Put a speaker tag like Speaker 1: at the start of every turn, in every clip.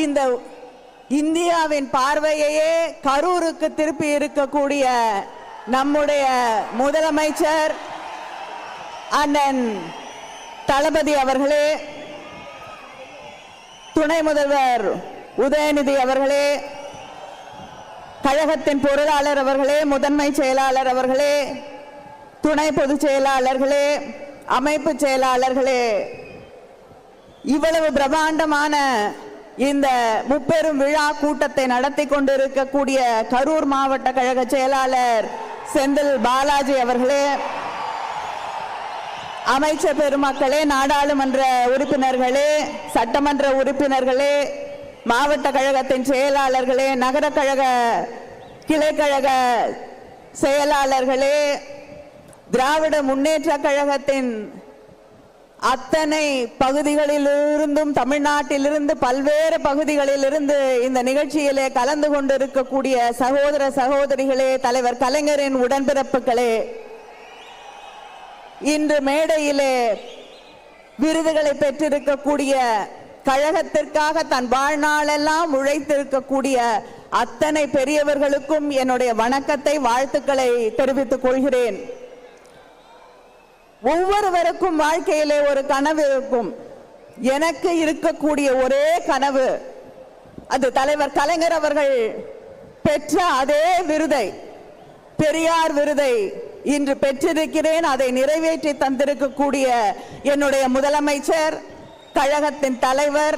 Speaker 1: இந்த இந்தியாவின் பார்வையையே கரூருக்கு திருப்பி இருக்கக்கூடிய நம்முடைய முதலமைச்சர் அண்ணன் தளபதி அவர்களே, துணை முதல்வர் உதயநிதி அவர்களே, கழகத்தின் பொருளாளர் அவர்களே, முதன்மை செயலாளர் அவர்களே, துணை பொதுச் செயலாளர்களே, அமைப்பு செயலாளர்களே, இவ்வளவு பிரம்மாண்டமான இந்த முப்பெரும் விழா கூட்டத்தை நடத்தி கொண்டிருக்கக்கூடிய கரூர் மாவட்ட கழக செயலாளர் செந்தில் பாலாஜி அவர்களே, அமைச்சர் பெருமக்களே, நாடாளுமன்ற உறுப்பினர்களே, சட்டமன்ற உறுப்பினர்களே, மாவட்ட கழகத்தின் செயலாளர்களே, நகர கழக கிளைக்கழக செயலாளர்களே, திராவிட முன்னேற்ற கழகத்தின் அத்தனை பகுதிகளிலிருந்தும் தமிழ்நாட்டிலிருந்து பல்வேறு பகுதிகளிலிருந்து இந்த நிகழ்ச்சியிலே கலந்து கொண்டிருக்கக்கூடிய சகோதர சகோதரிகளே, தலைவர் கலைஞரின் உடன்பிறப்புகளே, இன்று மேடையிலே விருதுகளை பெற்றிருக்கக்கூடிய கழகத்திற்காக தன் வாழ்நாளெல்லாம் உழைத்திருக்கக்கூடிய அத்தனை பெரியவர்களுக்கும் என்னுடைய வணக்கத்தை, வாழ்த்துக்களை தெரிவித்துக் கொள்கிறேன். ஒவ்வொருவருக்கும் வாழ்க்கையிலே ஒரு கனவு இருக்கும். எனக்கு இருக்கக்கூடிய ஒரே கனவு, அது தலைவர் கலைஞர் அவர்கள் பெற்ற அதே விருதை, பெரியார் விருதை இன்று பெற்றிருக்கிறேன். அதை நிறைவேற்றி தந்திருக்கக்கூடிய என்னுடைய முதலமைச்சர், கழகத்தின் தலைவர்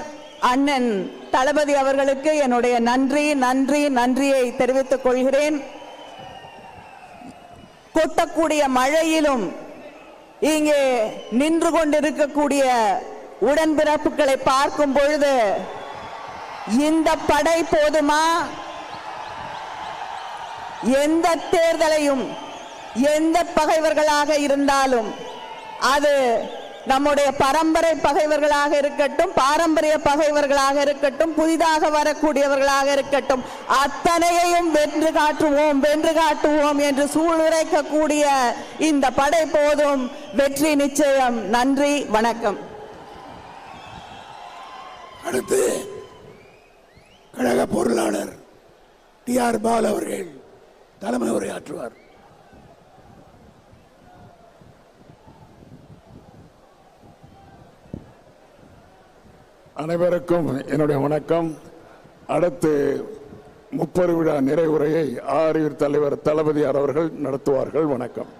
Speaker 1: அண்ணன் தளபதி அவர்களுக்கு என்னுடைய நன்றியை தெரிவித்துக் கொள்கிறேன். கொட்டக்கூடிய மழையிலும் இங்கே நின்று கொண்டிருக்கக்கூடிய உடன்பிறப்புகளை பார்க்கும் பொழுது இந்த படை போதுமா? எந்த தேர்தலையும் எந்த பகைவர்களாக இருந்தாலும், அது நம்முடைய பரம்பரை பகைவர்களாக இருக்கட்டும், பாரம்பரிய பகைவர்களாக இருக்கட்டும், புதிதாக வரக்கூடியவர்களாக இருக்கட்டும், அத்தனையையும் வென்று காட்டுவோம் என்று சூளுரைக்கக்கூடிய இந்த படை போதும், வெற்றி நிச்சயம். நன்றி, வணக்கம்.
Speaker 2: அடுத்து கழக பொருளாளர் டி.ஆர். பால் அவர்கள் தலைமை உரையாற்றுவார்.
Speaker 3: அனைவருக்கும் என்னுடைய வணக்கம். அடுத்து முப்பெரும் விழா நிறைவுரையை ஆரியர் தலைவர் தளபதியார் அவர்கள் நடத்துவார்கள். வணக்கம்.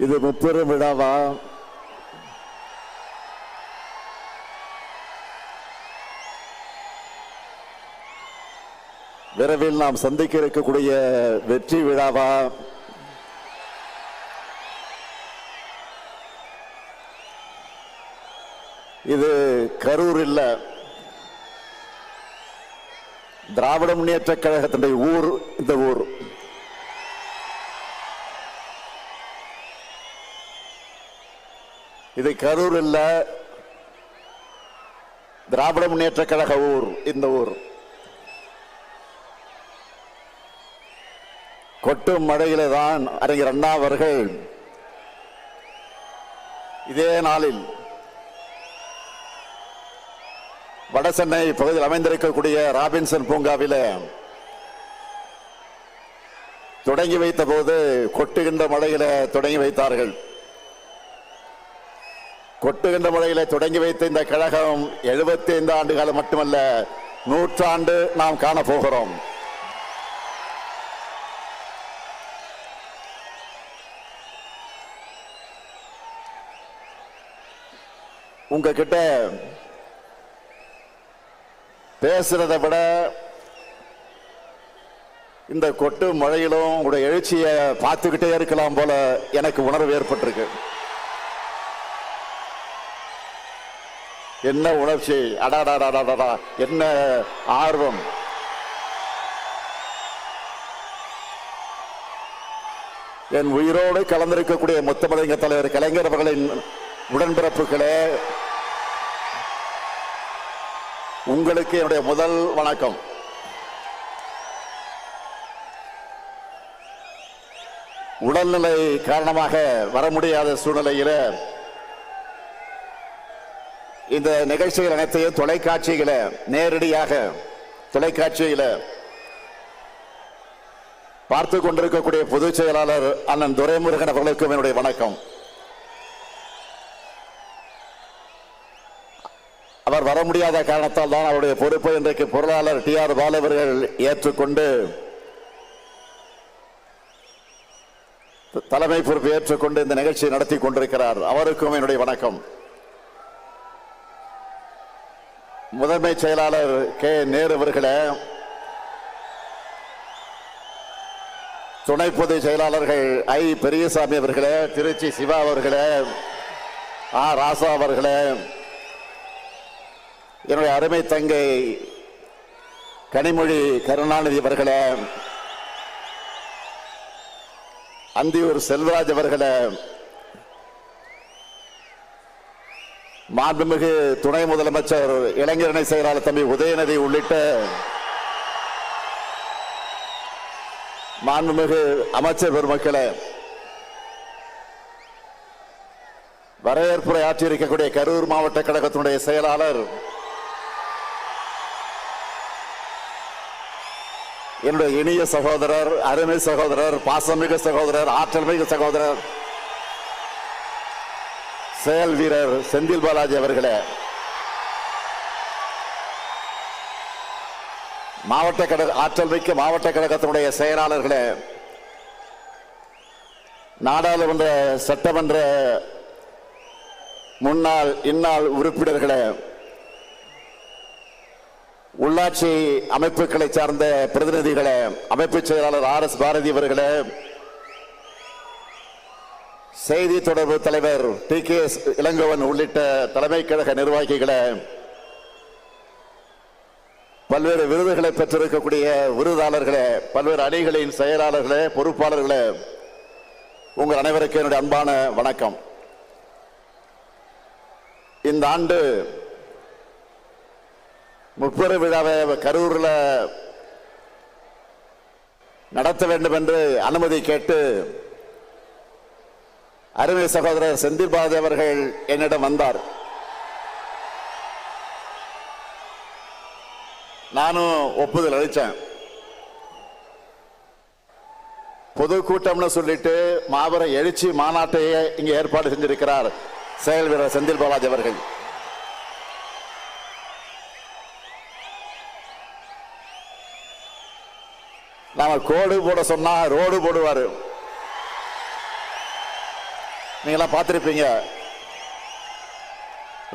Speaker 4: இது முப்பெரும் விழாவா? விரைவில் நாம் சந்திக்க இருக்கக்கூடிய வெற்றி விழாவா? இது கரூர் இல்ல, திராவிட முன்னேற்ற கழகத்தினுடைய ஊர். இந்த ஊர் இது கரூர் இல்ல, திராவிட முன்னேற்ற கழக ஊர். இந்த ஊர் கொட்டும் மழையிலே தான் அறிஞர் அண்ணா அவர்கள் இதே நாளில் வடசென்னை பகுதியில் அமைந்திருக்கக்கூடிய ராபின்சன் பூங்காவில தொடங்கி வைத்த போது கொட்டுகின்ற மழையில தொடங்கி வைத்தார்கள். கொட்டுகின்ற முறையில தொடங்கி வைத்த இந்த கழகம் 75 ஆண்டு காலம் மட்டுமல்ல, 100 ஆண்டு நாம் காண போகிறோம். உங்ககிட்ட பேசுறதை விட இந்த கொட்டு மழையிலும் உங்களுடைய எழுச்சியை பார்த்துக்கிட்டே இருக்கலாம் போல எனக்கு உணர்வு ஏற்பட்டிருக்கு. என்ன உணர்ச்சி, அடாடாடாடா, என்ன ஆர்வம். என் உயிரோடு கலந்திருக்கக்கூடிய முத்தமிழங்க தலைவர் கலைஞர் அவர்களின் உடன்பிறப்புகளே, உங்களுக்கு என்னுடைய முதல் வணக்கம். உடல்நிலை காரணமாக வர முடியாத சூழ்நிலையில இந்த நிகழ்ச்சிகள் அனைத்தையும் தொலைக்காட்சியில நேரடியாக தொலைக்காட்சியில பார்த்து கொண்டிருக்கக்கூடிய பொதுச் செயலாளர் அண்ணன் துரைமுருகன் அவர்களுக்கும் என்னுடைய வணக்கம். அவர் வர முடியாத காரணத்தால் தான் அவருடைய பொறுப்பை இன்றைக்கு பொருளாளர் டிஆர் பாலு அவர்கள் ஏற்றுக்கொண்டு தலைமை பொறுப்பை ஏற்றுக்கொண்டு இந்த நிகழ்ச்சியை நடத்தி கொண்டிருக்கிறார். அவருக்கும் என்னுடைய வணக்கம். முதன்மை செயலாளர் கே நேரு அவர்களே, துணை பொதுச் செயலாளர்கள் ஐ பெரியசாமி அவர்களே, திருச்சி சிவா அவர்களே, ராசா அவர்களே, என்னுடைய அருமை தங்கை கனிமொழி கருணாநிதி அவர்களே, அந்தியூர் செல்வராஜ் அவர்களே, மாண்புமிகு துணை முதலமைச்சர் இளைஞரணி செயலாளர் தம்பி உதயநிதி உள்ளிட்ட மாண்புமிகு அமைச்சர் பெருமக்களே, வரவேற்புரை ஆற்றியிருக்கக்கூடிய கரூர் மாவட்ட கழகத்தினுடைய செயலாளர், என்னுடைய இனிய சகோதரர், அருமை சகோதரர், பாசமிகு சகோதரர், ஆற்றல் மிகு சகோதரர், செயல் வீரர் செந்தில் பாலாஜி அவர்களே, மாவட்ட கழக ஆற்றல் மிக்க மாவட்ட கழகத்தினுடைய செயலாளர்களே, நாடாளுமன்ற சட்டமன்ற முன்னாள் இந்நாள் உறுப்பினர்களே, உள்ளாட்சி அமைப்புகளை சார்ந்த பிரதிநிதிகளே, அமைப்பு செயலாளர் RS பாரதி அவர்களே, செய்தி தொடர்பு தலைவர் TKS இளங்கோவன் உள்ளிட்ட தலைமை கழக நிர்வாகிகளே, பல்வேறு விருதுகளை பெற்றிருக்கக்கூடிய விருதாளர்களே, பல்வேறு அணிகளின் செயலாளர்களே, பொறுப்பாளர்களே, உங்கள் அனைவருக்கும் என்னுடைய அன்பான வணக்கம். இந்த ஆண்டு முப்பெரு விழாவை கரூர்ல நடத்த வேண்டும் என்று அனுமதி கேட்டு அருமை சகோதரர் செந்தில் பாலாஜி அவர்கள் என்னிடம் வந்தார். நானும் ஒப்புதல் அளித்தேன். பொதுக்கூட்டம்னு சொல்லிட்டு மாபெரும் எழுச்சி மாநாட்டையே இங்கே ஏற்பாடு செஞ்சிருக்கிறார் செயல் வீரர் செந்தில் பாலாஜி அவர்கள். நாம கோடு போட சொன்னா ரோடு போடுவாரு. நீங்களாம் பார்த்திருப்பீங்க.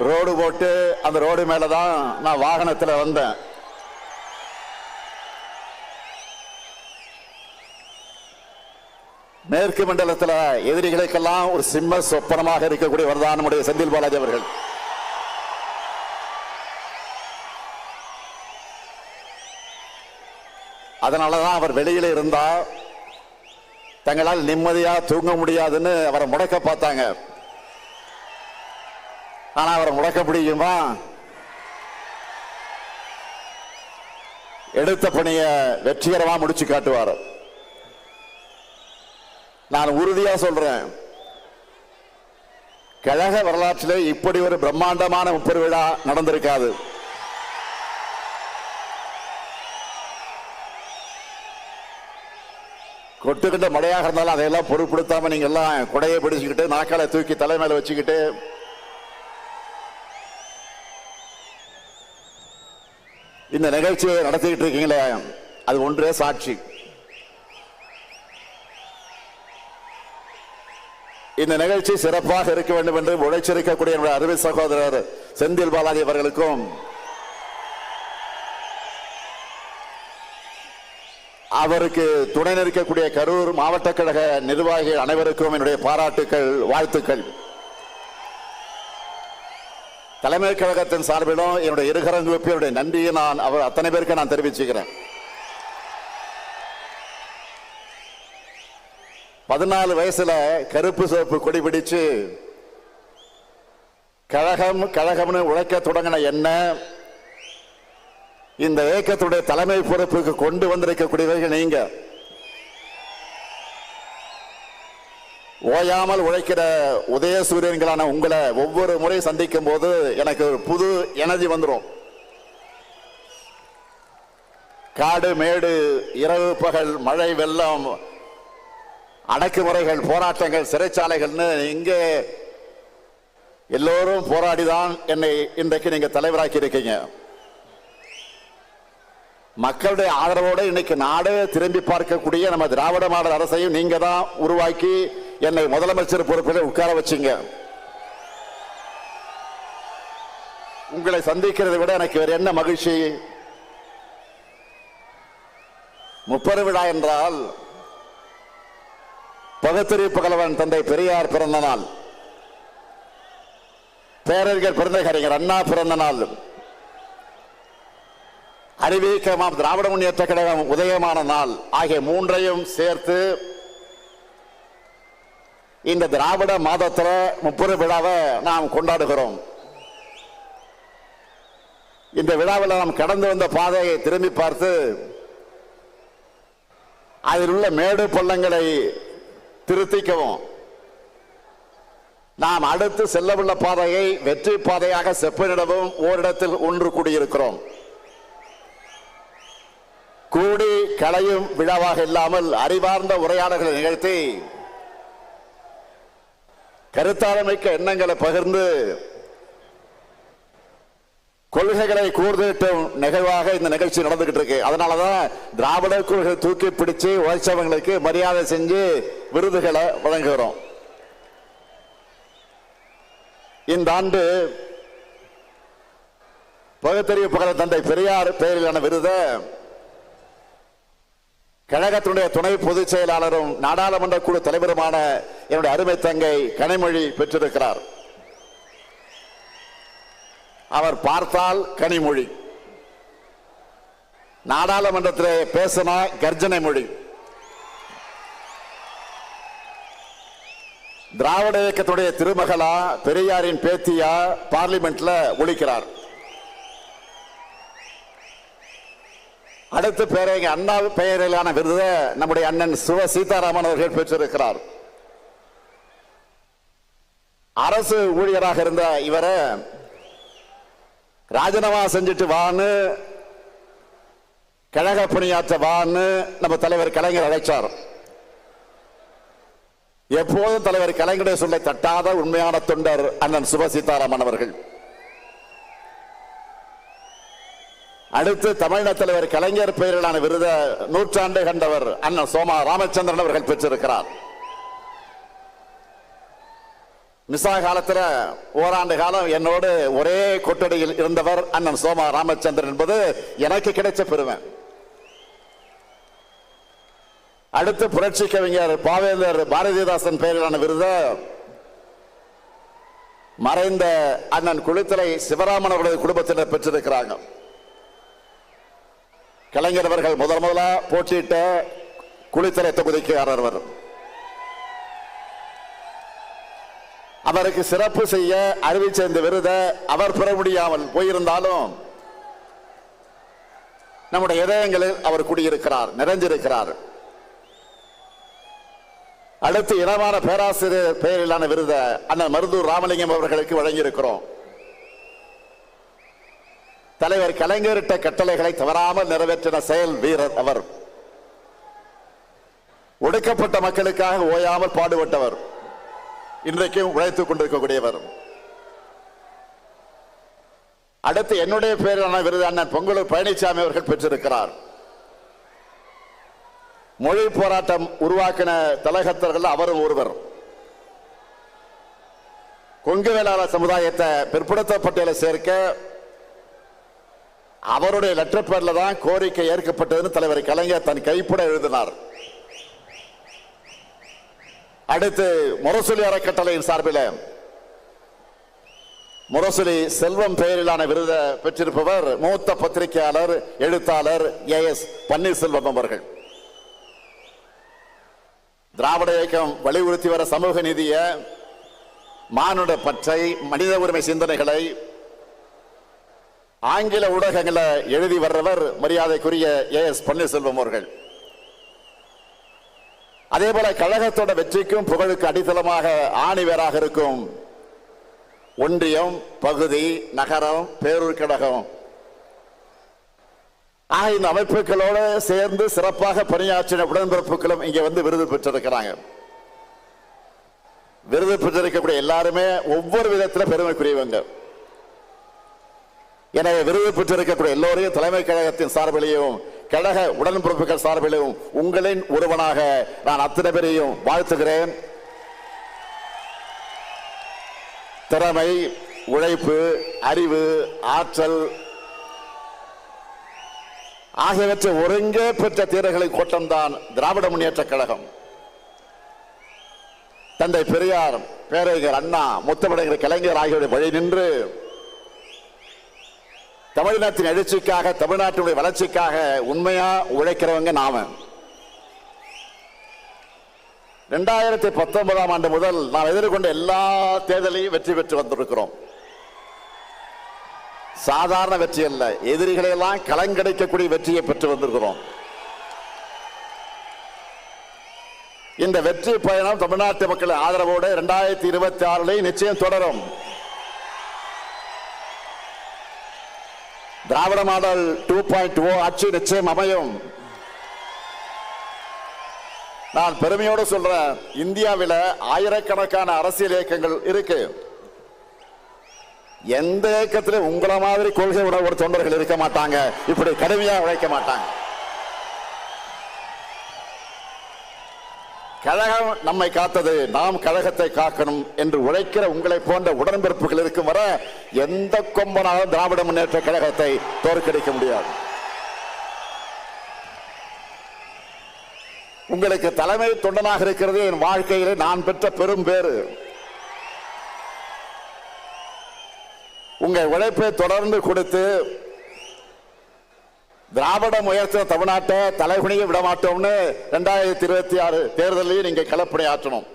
Speaker 4: ரோடு போட்டு அந்த ரோடு மேலதான் நான் வாகனத்தில் வந்தேன். மேற்கு மண்டலத்தில் எதிரிகளுக்கெல்லாம் ஒரு சிம்ம சொப்பனமாக இருக்கக்கூடியவர் தான் நம்முடைய செந்தில் பாலாஜி அவர்கள். அதனாலதான் அவர் வெளியில இருந்தா தங்களால் நிம்மதியா தூங்க முடியாதுன்னு அவரை முடக்க பார்த்தாங்க. ஆனா அவரை முடக்க முடியுமா? எடுத்த பணிய வெற்றிகரமா முடிச்சு காட்டுவார். நான் உறுதியா சொல்றேன், கழக வரலாற்றிலே இப்படி ஒரு பிரம்மாண்டமான முப்பெரு விழா நடந்திருக்காது. கொட்டுக்கிட்ட மழையாக இருந்தாலும் அதையெல்லாம் பொருட்படுத்தாம நீங்க எல்லாம் குடையை பிடிச்சுக்கிட்டு நாக்கால தூக்கி தலைமையில வச்சுக்கிட்டு இந்த நிகழ்ச்சியை நடத்திக்கிட்டு இருக்கீங்களே, அது ஒன்றே சாட்சி. இந்த நிகழ்ச்சி சிறப்பாக இருக்க வேண்டும் என்று உழைச்சிருக்கக்கூடிய என்னுடைய அருமை சகோதரர் செந்தில் பாலாஜி அவர்களுக்கும் அவருக்கு துணை நிற்கக்கூடிய கரூர் மாவட்ட கழக நிர்வாகிகள் அனைவருக்கும் என்னுடைய பாராட்டுக்கள், வாழ்த்துக்கள். தலைமை கழகத்தின் சார்பிலும் என்னுடைய இருகரங்குடைய நன்றியை நான் அத்தனை பேருக்கு நான் தெரிவிச்சுக்கிறேன். 14 வயசுல கருப்பு சிவப்பு கொடி பிடிச்சு கழகம்னு உழைக்க தொடங்கின என்ன இந்த இயக்கத்துடைய தலைமை பொறுப்புக்கு கொண்டு வந்திருக்கக்கூடியவர்கள் நீங்க. ஓயாமல் உழைக்கிற உதயசூரியன்களான உங்களை ஒவ்வொரு முறை சந்திக்கும் போது எனக்கு ஒரு புது எனர்ஜி வந்துடும். காடு மேடு இரவு பகல் மழை வெள்ளம் அடக்குமுறைகள் போராட்டங்கள் சிறைச்சாலைகள்னு இங்கே எல்லோரும் போராடிதான் என்னை இன்றைக்கு நீங்க தலைவராக்கி இருக்கீங்க. மக்களுடைய ஆதரவோடு இன்னைக்கு நாடு திரும்பி பார்க்கக்கூடிய நம்ம திராவிட மாடல் அரசையும் நீங்க தான் உருவாக்கி என்னை முதலமைச்சர் பொறுப்பில் உட்கார வச்சீங்க. உங்களை சந்திக்கிறதை விட எனக்கு வேற என்ன மகிழ்ச்சி? முப்பெரு விழா என்றால் பகுத்தறிவு புகழவன் தந்தை பெரியார் பிறந்த நாள், பேரறிஞர் பிறந்த கலைஞர் அண்ணா பிறந்த நாள், அறிவிக்கமாம் திராவிட முன்னேற்ற கழகம் உதயமான நாள் ஆகிய மூன்றையும் சேர்த்து இந்த திராவிட மாதத்துல முப்பெரு விழாவை நாம் கொண்டாடுகிறோம். இந்த விழாவில் நாம் கடந்து வந்த பாதையை திரும்பி பார்த்து அதில் உள்ள மேடு பள்ளங்களை திருத்திக்கவும், நாம் அடுத்து செல்லவுள்ள பாதையை வெற்றி பாதையாக செப்பனிடவும் ஓரிடத்தில் ஒன்று கூடியிருக்கிறோம். கூடி களையும் விழாவாக இல்லாமல் அறிவார்ந்த உரையாடல்களை நிகழ்த்தி கருத்தாளமிக்க எண்ணங்களை பகிர்ந்து கொள்கைகளை கூர்திட்டும் நிகழ்வாக இந்த நிகழ்ச்சி நடந்துகிட்டு இருக்கு. அதனாலதான் திராவிட கொள்கை தூக்கி பிடிச்சு உழைச்சவங்களுக்கு மரியாதை செஞ்சு விருதுகளை வழங்குகிறோம். இந்த ஆண்டு பகுத்தறிவு புகழ தந்தை பெரியார் பெயரிலான விருதை கழகத்தினுடைய துணை பொதுச் செயலாளரும் நாடாளுமன்ற குழு தலைவருமான என்னுடைய அருமை தங்கை கனிமொழி பெற்றிருக்கிறார். அவர் பார்த்தால் கனிமொழி, நாடாளுமன்றத்திலே பேசினா கர்ஜனை மொழி. திராவிட இயக்கத்துடைய திருமகளா பெரியாரின் பேத்தியா பார்லிமெண்ட்ல ஒலிக்கிறார். அடுத்த பேரங்க அண்ணா பெயரிலான விருதை நம்முடைய அண்ணன் சுவ சீதாராமன் அவர்கள் பெற்றிருக்கிறார். அரசு ஊழியராக இருந்த இவரை ராஜினாமா செஞ்சுட்டு வான்னு, கழக பணியாற்ற வான்னு நம்ம தலைவர் கலைஞர் அழைச்சார். எப்போதும் தலைவர் கலைஞருடைய சொல்லை தட்டாத உண்மையான தொண்டர் அண்ணன் சுப சீதாராமன் அவர்கள். அடுத்து தமிழக தலைவர் கலைஞர் பெயரிலான விருதை நூற்றாண்டு கண்டவர் அண்ணன் சோமா ராமச்சந்திரன் அவர்கள் பெற்றிருக்கிறார். மிசா காலத்தில் ஓராண்டு காலம் என்னோடு ஒரே கொட்டடியில் இருந்தவர் அண்ணன் சோமா ராமச்சந்திரன் என்பது எனக்கு கிடைச்ச பெருமை. அடுத்து புரட்சி கவிஞர் பாவேந்தர் பாரதிதாசன் பெயரிலான விருதை மறைந்த அண்ணன் குளித்தலை சிவராமன் அவருடைய குடும்பத்தினர் பெற்றிருக்கிறாங்க. கலைஞர் அவர்கள் முதலா போட்டியிட்ட குளித்தலை தொகுதிக்கு ஆரவர். அவருக்கு சிறப்பு செய்ய அறிவிச்ச இந்த விருதை அவர் பெற முடியாமல் போயிருந்தாலும் நம்முடைய இதயங்களில் அவர் குடியிருக்கிறார், நிறைஞ்சிருக்கிறார். அடுத்து இனமான பேராசிரியர் பெயரிலான விருதை அண்ணன் மருதூர் ராமலிங்கம் அவர்களுக்கு வழங்கியிருக்கிறோம். தலைவர் கலைஞரிட்ட கட்டளைகளை தவறாமல் நிறைவேற்றின செயல் வீரர் அவர். ஒடுக்கப்பட்ட மக்களுக்காக ஓயாமல் பாடுபட்டவர், இன்றைக்கும் உழைத்துக் கொண்டிருக்கக்கூடியவர். அடுத்து என்னுடைய பேரிலான விருது அண்ணன் பொங்கலூர் பழனிசாமி அவர்கள் பெற்றிருக்கிறார். மொழி போராட்டம் உருவாக்கின தலகத்தர்கள் அவரும் ஒருவர். கொங்கு வேளாளர் சமுதாயத்தை பிற்படுத்தப்பட்டியலை சேர்க்க அவருடைய லெட்டர் பேர்ல தான் கோரிக்கை ஏற்கப்பட்டதுன்னு தலைவர் கலைஞர் தன் கைப்பட எழுதினார். அடுத்து முரசொலி அறக்கட்டளையின் சார்பில் முரசொலி செல்வம் பெயரிலான விருதை பெற்றிருப்பவர் மூத்த பத்திரிகையாளர் எழுத்தாளர் AS பன்னீர்செல்வம் அவர்கள். திராவிட இயக்கம் வலியுறுத்தி வர சமூக நீதிய, மானுட பற்றை, மனித உரிமை சிந்தனைகளை ஆங்கில ஊடகங்களை எழுதி வர்றவர் மரியாதைக்குரிய AS பன்னீர்செல்வம் அவர்கள். அதே போல கழகத்தோட வெற்றிக்கும் புகழுக்கு அடித்தளமாக ஆணிவேராக இருக்கும் ஒன்றியம், பகுதி, நகரம், பேரூர் கழகம் இந்த அமைப்புகளோடு சேர்ந்து சிறப்பாக பணியாற்றின உடன்பிறப்புகளும் இங்கே வந்து விருது பெற்றிருக்கிறாங்க. விருது பெற்றிருக்கக்கூடிய எல்லாருமே ஒவ்வொரு விதத்தில் பெருமைக்குரியவங்க. எனவே விருது பெற்றிருக்கக்கூடிய எல்லோரையும் தலைமை கழகத்தின் சார்பிலையும் கழக உடன்பிறப்புகள் சார்பிலும் உங்களின் ஒருவனாக நான் அத்தனை பேரையும் வாழ்த்துகிறேன். திறமை, உழைப்பு, அறிவு, ஆற்றல் ஆகியவற்றை ஒருங்கே பெற்ற தீரர்களின் கூட்டம்தான் திராவிட முன்னேற்ற கழகம். தந்தை பெரியார், பேரறிஞர் அண்ணா, முத்தமிழர் கலைஞர் ஆகியோருடைய வழி நின்று தமிழ்நாட்டின் எழுச்சிக்காக, தமிழ்நாட்டினுடைய வளர்ச்சிக்காக உண்மையா உழைக்கிறவங்க நாம. 2019 ஆண்டு முதல் நாம் எதிர்கொண்ட எல்லா தேர்தலையும் வெற்றி பெற்று வந்திருக்கிறோம். சாதாரண வெற்றி அல்ல, எதிரிகளை எல்லாம் கலங்கடிக்கக்கூடிய வெற்றியை பெற்று வந்திருக்கிறோம். இந்த வெற்றி பயணம் தமிழ்நாட்டு மக்கள் ஆதரவோடு 2026 நிச்சயம் தொடரும். திராவிட மாடல் 2.0 ஆட்சி நிச்சயம் அமையும். நான் பெருமையோடு சொல்றேன், இந்தியாவில் ஆயிரக்கணக்கான அரசியல் இயக்கங்கள் இருக்கு. எந்த இயக்கத்திலும் உங்களை மாதிரி கொள்கை உணர்வு தொண்டர்கள் இருக்க மாட்டாங்க, இப்படி கடுமையா உழைக்க மாட்டாங்க. கழகம் நம்மை காத்தது, நாம் கழகத்தை காக்கணும் என்று உழைக்கிற உங்களை போன்ற உடன்பிறப்புகள் இருக்கும் வர எந்த கொம்பனாலும் திராவிட முன்னேற்ற கழகத்தை தோற்கடிக்க முடியாது. உங்களுக்கு தலைமை தொண்டனாக இருக்கிறது என் வாழ்க்கையிலே நான் பெற்ற பெரும் பேறு. உங்கள் உழைப்பை தொடர்ந்து கொடுத்து திராவிடம் உயர்த்த தமிழ்நாட்டை தலைகுனிய விடமாட்டோம்னு 2026 தேர்தலில் நீங்க களப்பணி ஆற்றணும்.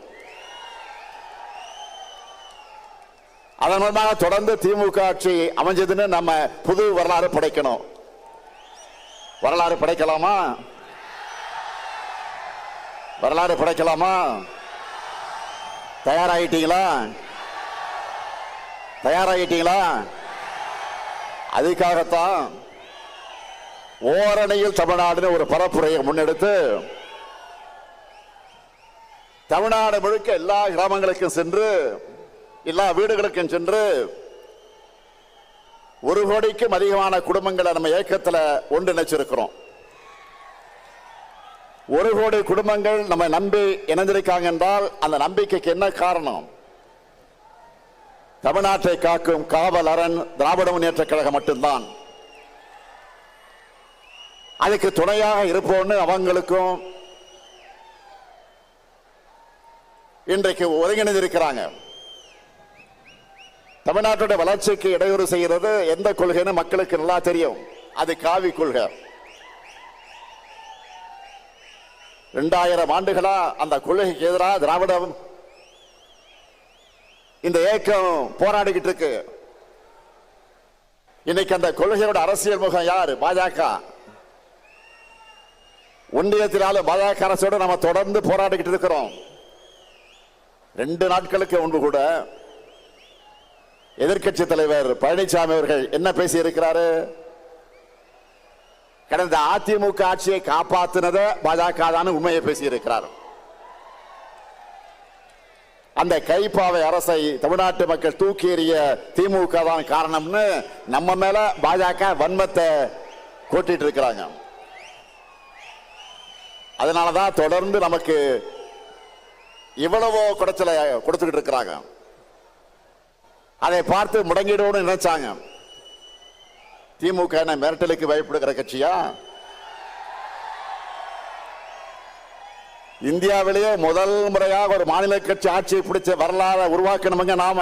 Speaker 4: அதன் மூலமாக தொடர்ந்து திமுக ஆட்சி அமைஞ்சதுன்னு நம்ம புது வரலாறு படைக்கணும். வரலாறு படைக்கலாமா? வரலாறு படைக்கலாமா? தயாராகிட்டீங்களா? தயாராகிட்டீங்களா? அதுக்காகத்தான் ஓரணியில் தமிழ்நாடு ஒரு பரப்புரையை முன்னெடுத்து தமிழ்நாடு முழுக்க எல்லா கிராமங்களுக்கும் சென்று, எல்லா வீடுகளுக்கும் சென்று 1 கோடிக்கும் அதிகமான குடும்பங்களை நம்ம இயக்கத்தில் ஒன்றிணைச்சிருக்கிறோம். 1 கோடி குடும்பங்கள் நம்ம நம்பி இணைந்திருக்காங்க என்றால் அந்த நம்பிக்கைக்கு என்ன காரணம்? தமிழ்நாட்டை காக்கும் காவல் அரண் திராவிட முன்னேற்ற கழகம் மட்டும்தான். அதுக்கு துணையாக இருப்போம்னு அவங்களுக்கும் இன்றைக்கு ஒருங்கிணைந்திருக்கிறாங்க. தமிழ்நாட்டுடைய வளர்ச்சிக்கு இடையூறு செய்கிறது எந்த கொள்கைன்னு மக்களுக்கு நல்லா தெரியும். அது காவி கொள்கை. 2000 ஆண்டுகளா அந்த கொள்கைக்கு எதிராக திராவிடம் இந்த இயக்கம் போராடிக்கிட்டு இருக்கு. இன்னைக்கு அந்த கொள்கையோட அரசியல் முகம் யார்? பாஜக. ஒன்றியத்தினாலும் பாஜக அரசோடு நம்ம தொடர்ந்து போராடிக்கிட்டு இருக்கிறோம். 2 நாட்களுக்கு முன்பு கூட எதிர்க்கட்சி தலைவர் பழனிசாமி அவர்கள் என்ன பேசி இருக்கிறாரு? கடந்த அதிமுக ஆட்சியை காப்பாற்றினத பாஜக தான் உண்மையை பேசி இருக்கிறார். அந்த கைப்பாவை அரசை தமிழ்நாட்டு மக்கள் தூக்கி எறிய திமுக தான் காரணம்னு நம்ம மேல பாஜக வன்மத்தை கூட்டிட்டு இருக்கிறாங்க. அதனாலதான் தொடர்ந்து நமக்கு இவ்வளவோ குடைச்சலை கொடுத்துக்கிட்டு இருக்கிறாங்க. அதை பார்த்து முடங்கிடுவோம்னு நினைச்சாங்க. திமுக என்ன மிரட்டலுக்கு பயப்படுகிற கட்சியா? இந்தியாவிலேயே முதல் முறையாக ஒரு மாநில கட்சி ஆட்சியை பிடிச்ச வரலாறு உருவாக்கணுங்க நாம.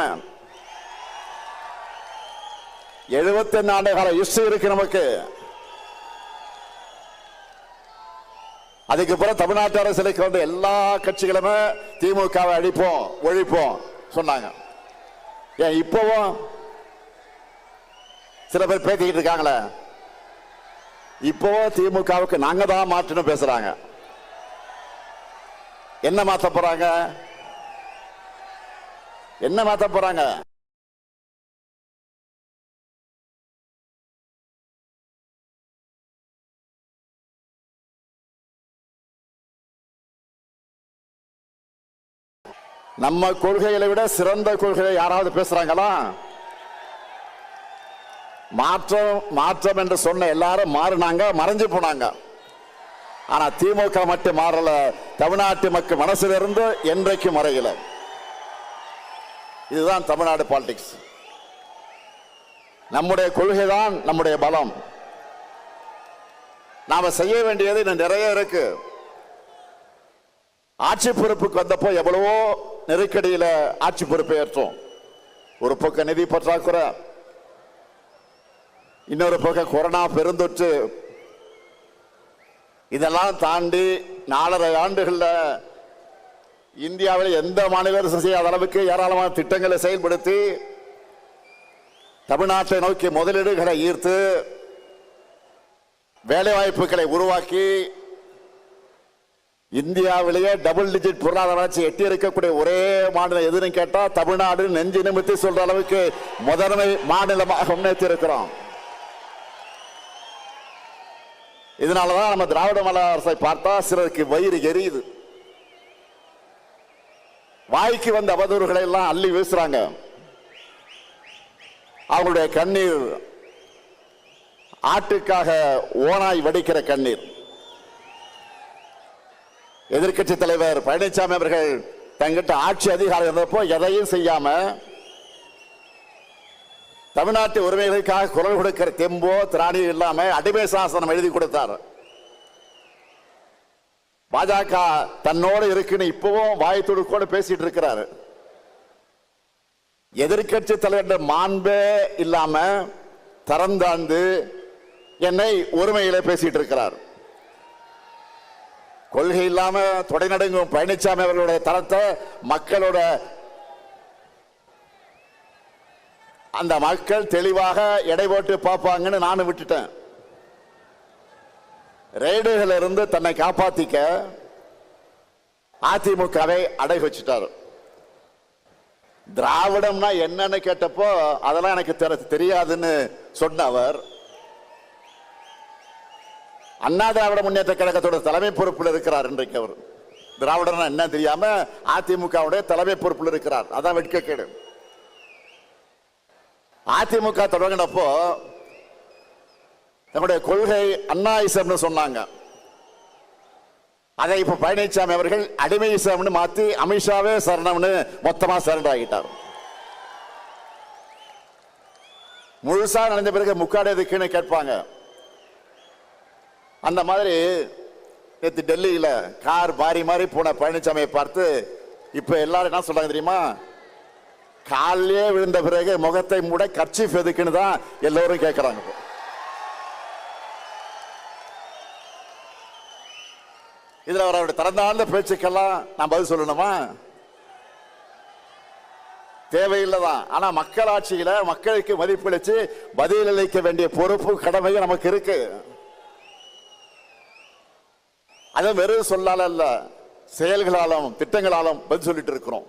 Speaker 4: 71 ஆண்டு கால ஹிஸ்டரி இருக்கு நமக்கு. அதுக்கப்புறம் தமிழ்நாட்டு அரசியலுக்கு வந்து எல்லா கட்சிகளுமே திமுகவை அழிப்போம் ஒழிப்போம் சொன்னாங்க. ஏன் இப்பவும் சில பேர் பேசிக்கிட்டு இருக்காங்களே, இப்பவும் திமுகவுக்கு நாங்க தான் மாற்றணும் பேசுறாங்க. என்ன மாத்த போறாங்க? என்ன மாத்த போறாங்க? நம்ம கொள்கைகளை விட சிறந்த கொள்கையை யாராவது பேசுறாங்களா? மாற்றம் மாற்றம் என்று சொன்ன எல்லாரும் மாறினாங்க, மறைஞ்சு போனாங்க. ஆனா திமுக மட்டும் மாறல, தமிழ்நாட்டு மக்கள் மனசுல இருந்து என்றைக்கும் மறையல. இதுதான் தமிழ்நாடு பாலிடிக்ஸ். நம்முடைய கொள்கை தான் நம்முடைய பலம். நாம செய்ய வேண்டியது இன்னும் நிறைய இருக்கு. ஆட்சி பொறுப்புக்கு வந்தப்போ எவ்வளவோ நெருக்கடியில ஆட்சி பொறுப்பை ஏற்றோம். ஒரு பக்கம் நிதி பற்றாக்குறை, இன்னொரு பக்கம் கொரோனா பெருந்தொற்று. இதெல்லாம் தாண்டி 4.5 ஆண்டுகள்ல இந்தியாவில் எந்த மாநில அரசு செய்யாத அளவுக்கு ஏராளமான திட்டங்களை செயல்படுத்தி தமிழ்நாட்டை நோக்கி முதலீடுகளை ஈர்த்து வேலை வாய்ப்புகளை உருவாக்கி இந்தியாவிலேயே டபுள் டிஜிட் பொருளாதார வளர்ச்சி எட்டி இருக்கக்கூடிய ஒரே மாநிலம் எதுன்னு கேட்டா தமிழ்நாடு நெஞ்சு நிமித்தி சொல்ற அளவுக்கு முதன்மை மாநிலமாக முன்னேற்றி இருக்கிறோம். இதனாலதான் நம்ம திராவிட மாடல் அரசை பார்த்தா சிலருக்கு வயிறு எரியுது. வாய்க்கு வந்த அவதூறுகளை எல்லாம் அள்ளி வீசுறாங்க. அவங்களுடைய கண்ணீர் ஆட்டுக்காக ஓனாய் வடிக்கிற கண்ணீர். எதிர்க்கட்சி தலைவர் பழனிசாமி அவர்கள் தங்கிட்ட ஆட்சி அதிகாரம் இருந்தப்போ எதையும் செய்யாம தமிழ்நாட்டு உரிமைகளுக்காக குரல் கொடுக்கிற தெம்போ திராணி இல்லாம அடிமை சாசனம் எழுதி கொடுத்தார். பாஜக தன்னோடு இருக்குன்னு இப்பவும் வாய் துடுக்கோடு பேசிட்டு இருக்கிறாரு. எதிர்க்கட்சி தலைவர் மாண்பே இல்லாம தரந்தாழ்ந்து என்னை உரிமையில பேசிட்டு இருக்கிறார். கொள்கை இல்லாம தொடை நடுங்கும் பழனிசாமி அவர்களுடைய தரத்தை மக்களோட அந்த மக்கள் தெளிவாக எடை போட்டு பார்ப்பாங்கன்னு நானும் விட்டுட்டேன். ரெய்டுகள் இருந்து தன்னை காப்பாத்திக்க அதிமுகவை அடை வச்சுட்டார். திராவிடம்னா என்னன்னு கேட்டப்போ அதெல்லாம் எனக்கு தெரியாதுன்னு சொன்ன அவர் அண்ணா திராவிட முன்னேற்ற கழகத்தோட தலைமை பொறுப்பில் இருக்கிறார். இன்றைக்கு அவர் திராவிடம்னா என்ன தெரியாம அதிமுகவுடைய தலைமை பொறுப்பில் இருக்கிறார். அதான் வெட்கக்கேடு. அதிமுக தொடங்கினப்போ நம்முடைய கொள்கை அண்ணாயிசம்னு சொன்னாங்க. அதை இப்ப பழனிசாமி அவர்கள் அடிமையிசம்னு மாத்தி அமித்ஷாவே சரணம்னு மொத்தமா சரண்டர் ஆகிட்டார். முழுசா நடந்த பிறகு முக்காடு எதுக்குன்னு கேட்பாங்க. அந்த மாதிரி நேற்று டெல்லியில கார் மாறி மாறி போன பழனிசாமியை பார்த்து இப்ப எல்லாரும் என்ன சொல்றாங்க தெரியுமா? காலையே விழுந்த பிறகு முகத்தை மூட கர்ச்சீஃப் எதுக்குன்னு தான் எல்லோரும் கேட்கிறாங்க. இதுல அவருடைய திறந்தாழ்ந்த பேச்சுக்கெல்லாம் நான் பதில் சொல்லணுமா? தேவையில்லைதான். ஆனா மக்களாட்சியில மக்களுக்கு மதிப்பளிச்சு பதிலளிக்க வேண்டிய பொறுப்பு கடமையும் நமக்கு இருக்கு. அது வெறும் சொல்லால அல்ல, செயல்களாலும் திட்டங்களாலும் பதில் சொல்லிட்டு இருக்கிறோம்.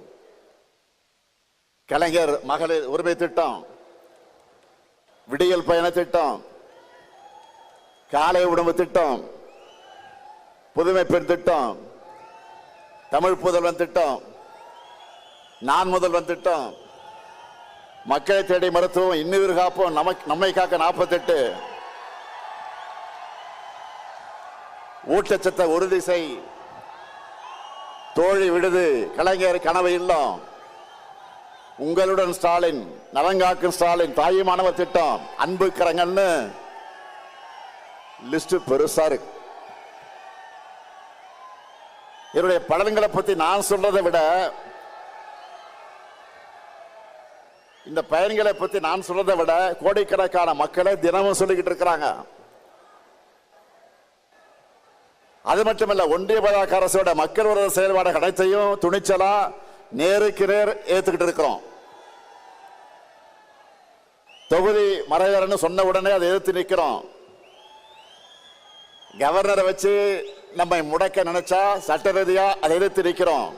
Speaker 4: கலைஞர் மகளிர் உரிமை திட்டம், விடியல் பயண திட்டம், காலை உணவு திட்டம், புதுமை பெண் திட்டம், தமிழ் புதல்வன் திட்டம், நான் முதல்வன் திட்டம், மக்களை தேடி மருத்துவம், இன்னுயிர் காப்போம், நம்மை காக்க 48, ஊட்டச்சத்த உறுதி செய், தோழி விடுது, கலைஞர் கனவு இல்லம், உங்களுடன் ஸ்டாலின், நலங்காக்கும் ஸ்டாலின், தாயுமானவர் திட்டம், அன்பு கரங்கள்னு லிஸ்ட் பெருசா இருக்கு. என்னுடைய பலன்களை பத்தி நான் சொல்றதை விட இந்த பயன்களை பத்தி நான் சொல்றதை விட கோடிக்கணக்கான மக்களை தினமும் சொல்லிக்கிட்டு இருக்கிறாங்க. அது மட்டுமல்ல, ஒன்றிய பாஜக அரசோட மக்கள் விரோத செயல்பாடு அனைத்தையும் துணிச்சலா நேருக்கு நேர் ஏத்துக்கிட்டு இருக்கிறோம். தொகுதி மறைவரன்னு சொன்ன உடனே அதை எதிர்த்து நிற்கிறோம். கவர்னரை வச்சு நம்மை முடக்க நினைச்சா சட்ட ரீதியா அதை எதிர்த்து நிற்கிறோம்.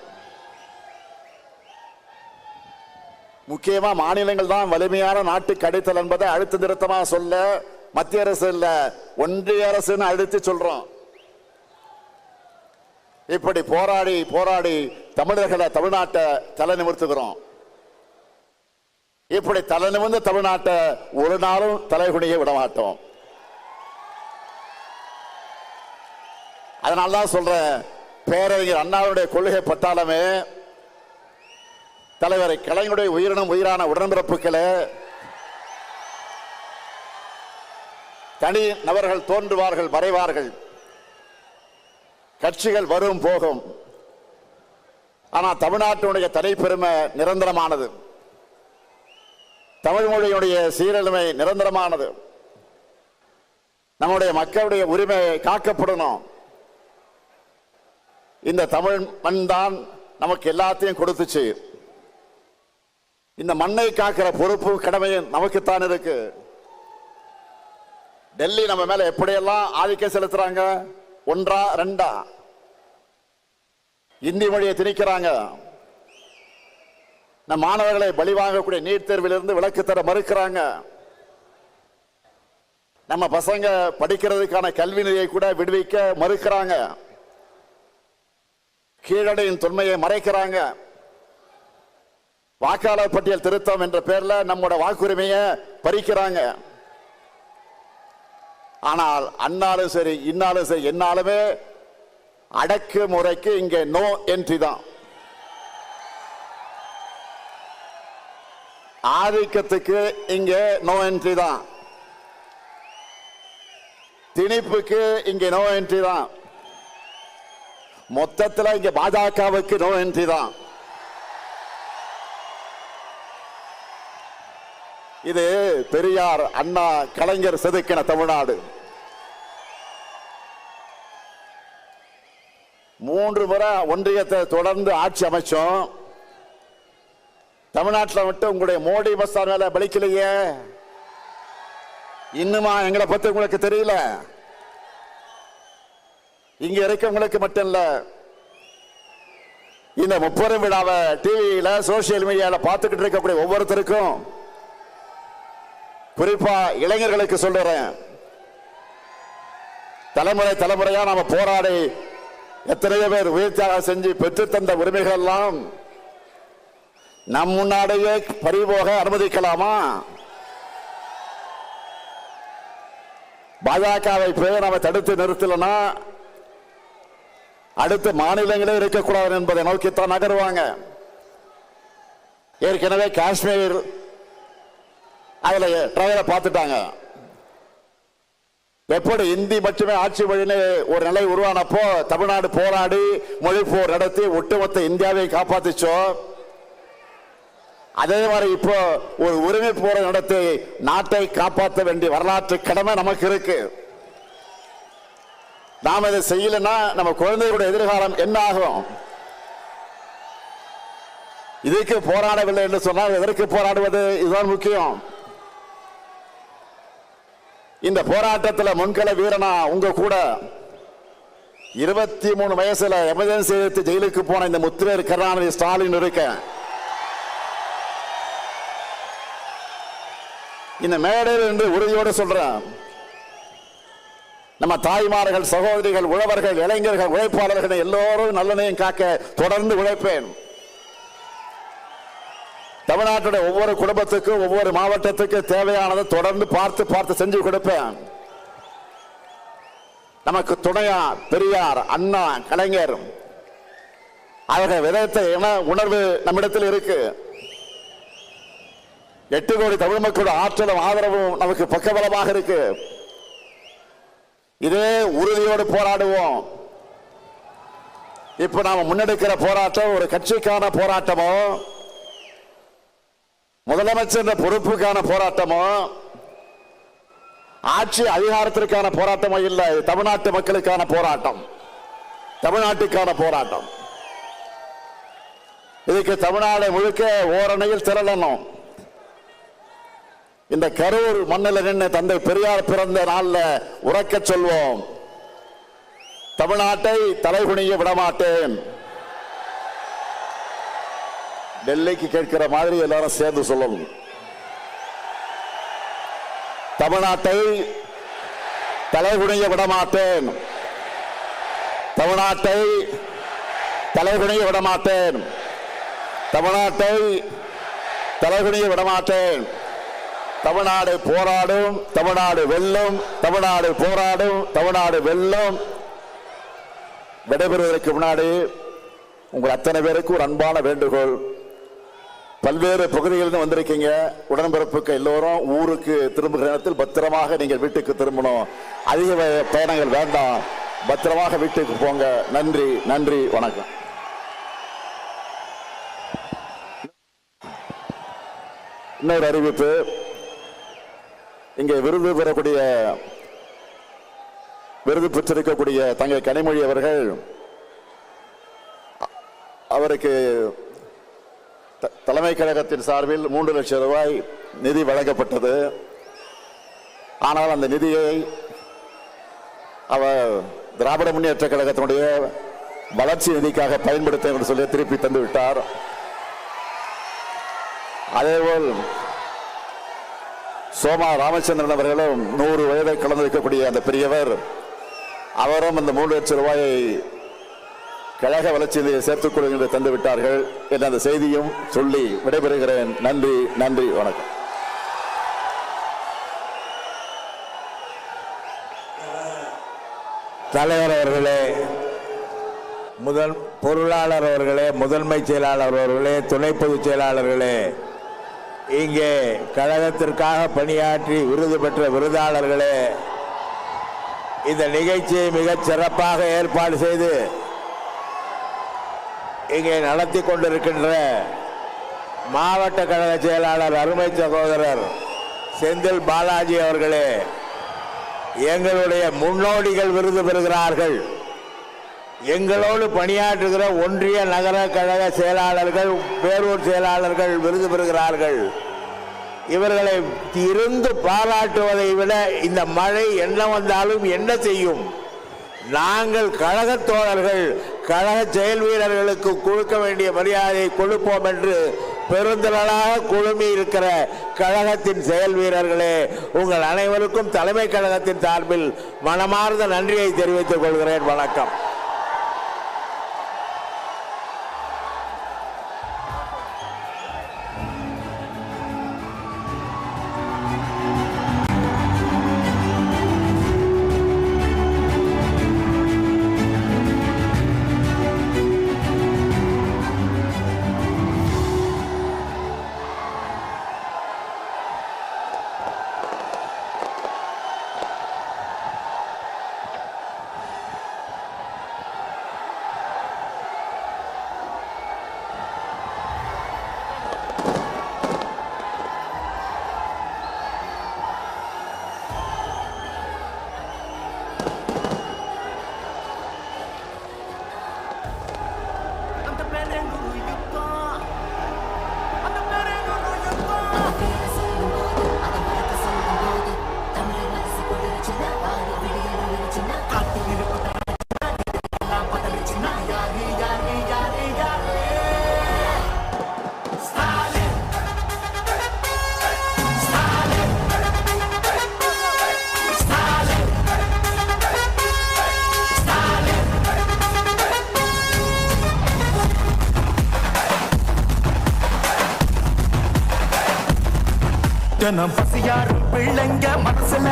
Speaker 4: முக்கியமா மாநிலங்கள் தான் வலிமையான நாட்டுக்கு அடித்தல் என்பதை அழுத்த நிறுத்தமா சொல்ல மத்திய அரசு இல்ல ஒன்றிய அரசுன்னு அழுத்தி சொல்றோம். இப்படி போராடி போராடி தமிழர்களை தமிழ்நாட்டை தலை நிமிர்த்துகிறோம். இப்படி தலை நிமிர்ந்த தமிழ்நாட்டை ஒரு நாளும் தலைகுனிய விட மாட்டோம். அதனால்தான் சொல்றேன், பேரறிஞர் அண்ணாவுடைய கொள்கை பட்டாளமே, தலைவரை கலைஞருடைய உயிரினும் உயிரான உடன்பிறப்புகளே, தனி நபர்கள் தோன்றுவார்கள் மறைவார்கள், கட்சிகள் வரும் போகும், ஆனா தமிழ்நாட்டினுடைய தனிப்பெருமை நிரந்தரமானது. தமிழ் மொழியுடைய சீரழிமை நிரந்தரமானது. நம்முடைய மக்களுடைய உரிமை காக்கப்படணும். இந்த தமிழ் மண் தான் நமக்கு எல்லாத்தையும் கொடுத்துச்சு. இந்த மண்ணை காக்கிற பொறுப்பு கடமையும் நமக்குத்தான் இருக்கு. டெல்லி நம்ம மேல எப்படியெல்லாம் ஆதிக்கம் செலுத்துறாங்க, ஒன்றா ரெண்டா இந்தி மொழியை திணிக்கிறாங்க. நம் மாணவர்களை பலி வாங்கக்கூடிய நீட் தேர்விலிருந்து விலக்கு தர மறுக்கிறாங்க. நம்ம பசங்க படிக்கிறதுக்கான கல்வி நிதியை கூட விடுவிக்க மறுக்கிறாங்க. கீழடியின் தொன்மையை மறைக்கிறாங்க. வாக்காளர் பட்டியல் திருத்தம் என்ற பெயர்ல நம்மோட வாக்குரிமையை பறிக்கிறாங்க. ஆனால் அன்னாலும் சரி இன்னாலும் சரி என்னாலுமே அடக்கு முறைக்கு இங்கே நோ என்ட்ரி தான். ஆதிக்கத்துக்கு இங்கே நோ என்ட்ரி தான். திணிப்புக்கு இங்கே நோ என்ட்ரி தான். மொத்தத்தில் இங்க பாஜகவுக்கு நோ என்ட்ரி தான். இது பெரியார் அண்ணா கலைஞர் செதுக்கின தமிழ்நாடு. 3 முறை ஒன்றியத்தை தொடர்ந்து ஆட்சி அமைச்சோம். தமிழ்நாட்டில் மட்டும் உங்களுடைய மோடி பஸ்தார் மேல பலிக்கலையே. இன்னுமா எங்களை பத்தி உங்களுக்கு தெரியல? இங்க இருக்கவங்களுக்கு மட்டும் இல்ல, இந்த 30 விழாவை டிவியில சோசியல் மீடியால பார்த்துக்கிட்டு இருக்கக்கூடிய ஒவ்வொருத்தருக்கும், குறிப்பா இளைஞர்களுக்கு சொல்றேன், தலைமுறை தலைமுறையா நாம போராடி எத்தனையோ பேர் உயிர் தியாகம் செஞ்சு பெற்று தந்த உரிமைகள் எல்லாம் நம் முன்னாடியே பறிபோக அனுமதிக்கலாமா? பாஜகவை போய் நாம தடுத்து நிறுத்தலனா அடுத்த மாநிலங்களே இருக்கக்கூடாது என்பதை நோக்கித்தான் நகருவாங்க. ஏற்கனவே காஷ்மீர் அதுல ட்ரையலை பார்த்துட்டாங்க. எப்படி இந்தி மட்டுமே ஆட்சி மொழின்னு ஒரு நிலை உருவானப்போ தமிழ்நாடு போராடி மொழி போர் நடத்தி ஒட்டுமொத்த இந்தியாவை காப்பாத்திச்சோ, அதே மாதிரி இப்போ ஒரு உரிமை போரை நடத்தி நாட்டை காப்பாற்ற வேண்டிய வரலாற்று கடமை நமக்கு இருக்கு. நாம் இதை செய்யலன்னா நம்ம குழந்தைகளுடைய எதிர்காலம் என்ன ஆகும்? இதுக்கு போராடவில்லை என்று சொன்னால் எதற்கு போராடுவது? இதுதான் முக்கியம். இந்த போராட்டத்தில் முன்கள வீரனா உங்க கூட 23 வயசுல எமர்ஜென்சி எடுத்து ஜெயிலுக்கு போன இந்த முத்துவேல் கருணாநிதி ஸ்டாலின் இருக்க. இந்த மேடையில் என்று உறுதியோடு சொல்றேன், நம்ம தாய்மார்கள், சகோதரிகள், உழவர்கள், இளைஞர்கள், உழைப்பாளர்கள் எல்லோரும் நல்லனையும் காக்க தொடர்ந்து உழைப்பேன். தமிழ்நாட்டுடைய ஒவ்வொரு குடும்பத்துக்கும் ஒவ்வொரு மாவட்டத்துக்கு தேவையானதை தொடர்ந்து பார்த்து பார்த்து செஞ்சு கொடுப்பேன். நமக்கு துணையா பெரியார், அண்ணா, கலைஞர் அவர்கள் விதத்த உணர்வு நம்மிடத்தில் இருக்கு. 8 கோடி தமிழ் மக்களோட ஆற்றலும் ஆதரவும் நமக்கு பக்கபலமாக இருக்கு. இதே உறுதியோடு போராடுவோம். இப்ப நாம முன்னெடுக்கிற போராட்டம் ஒரு கட்சிக்கான போராட்டமோ, முதலமைச்சர் பொறுப்புக்கான போராட்டமோ, ஆட்சி அதிகாரத்திற்கான போராட்டமோ இல்லை. தமிழ்நாட்டு மக்களுக்கான போராட்டம், தமிழ்நாட்டுக்கான போராட்டம். இதுக்கு தமிழ்நாடு முழுக்க ஓரணையில் திரளணும். இந்த கரூர் மண்ணில் நின்று தந்தை பெரியார் பிறந்த நாள்ல உறக்க சொல்வோம், தமிழ்நாட்டை தலைகுனிய விடமாட்டேன். டெல்லிக்கு கேட்கிற மாதிரி எல்லாரும் சேர்ந்து சொல்லணும். தமிழ்நாட்டை தலைகுனிய விடமாட்டேன், தமிழ்நாட்டை தலைகுனிய விடமாட்டேன், தமிழ்நாட்டை தலைகுனிய விடமாட்டேன். தமிழ்நாடு போராடும், தமிழ்நாடு வெல்லும், தமிழ்நாடு போராடும், தமிழ்நாடு வெல்லும். விடைபெறுவதற்கு முன்னாடி உங்கள் அத்தனை பேருக்கு ஒரு அன்பான வேண்டுகோள். பல்வேறு பகுதிகளிலிருந்து வந்திருக்கீங்க. உடன்பிறப்புக்கு எல்லோரும் ஊருக்கு திரும்புகிற நேரத்தில் பத்திரமாக நீங்கள் வீட்டுக்கு திரும்பணும். அதிக பயணங்கள் வேண்டாம், பத்திரமாக வீட்டுக்கு போங்க. நன்றி, நன்றி, வணக்கம். இன்னொரு அறிவிப்பு. இங்கே விருது பெறக்கூடிய, விருது பெற்றிருக்கக்கூடிய தங்கை கனிமொழி அவர்கள், அவருக்கு தலைமை கழகத்தின் சார்பில் 3 லட்சம் ரூபாய் நிதி வழங்கப்பட்டது. ஆனால் அந்த நிதியை அவர் திராவிட முன்னேற்ற கழகத்தினுடைய வளர்ச்சி நிதிக்காக பயன்படுத்த என்று சொல்லி திருப்பி தந்து விட்டார். அதேபோல் சோமா ராமச்சந்திரன் அவர்களும் 100 வயதை கடந்திருக்கக்கூடிய அந்த பெரியவர், அவரும் அந்த 3 லட்சம் ரூபாயை கழக வளர்ச்சி நிதியை சேர்த்துக் கொள்கின்ற தந்து விட்டார்கள் என்ற அந்த செய்தியும் சொல்லி விடைபெறுகிறேன். நன்றி, நன்றி, வணக்கம்.
Speaker 5: தலைவர் அவர்களே, முதல் பொருளாளர் அவர்களே, முதன்மை செயலாளர் அவர்களே, துணை பொதுச் செயலாளர்களே, இங்கே கழகத்திற்காக பணியாற்றி விருது பெற்ற விருதாளர்களே, இந்த நிகழ்ச்சியை மிகச் சிறப்பாக ஏற்பாடு செய்து இங்கே நடத்தி கொண்டிருக்கின்ற மாவட்ட கழக செயலாளர் அருமை சகோதரர் செந்தில் பாலாஜி அவர்களே, எங்களுடைய முன்னோடிகள் விருது பெறுகிறார்கள். எங்களோடு பணியாற்றுகிற ஒன்றிய நகர கழக செயலாளர்கள், பேரூர் செயலாளர்கள் விருது பெறுகிறார்கள். இவர்களை இருந்து பாராட்டுவதை விட இந்த மழை என்ன வந்தாலும் என்ன செய்யும்? நாங்கள் கழக தோழர்கள், கழக செயல் வீரர்களுக்கு கொடுக்க வேண்டிய மரியாதையை கொடுப்போம் என்று பெருந்திரளாக குழுமி இருக்கிற கழகத்தின் செயல் வீரர்களே, உங்கள் அனைவருக்கும் தலைமை கழகத்தின் சார்பில் மனமார்ந்த நன்றியை தெரிவித்துக் கொள்கிறேன். வணக்கம்.
Speaker 6: ஜனம் பசியாறு பிள்ளைங்க மனசுல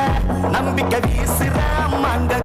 Speaker 6: நம்பிக்கை வீசுற மாங்க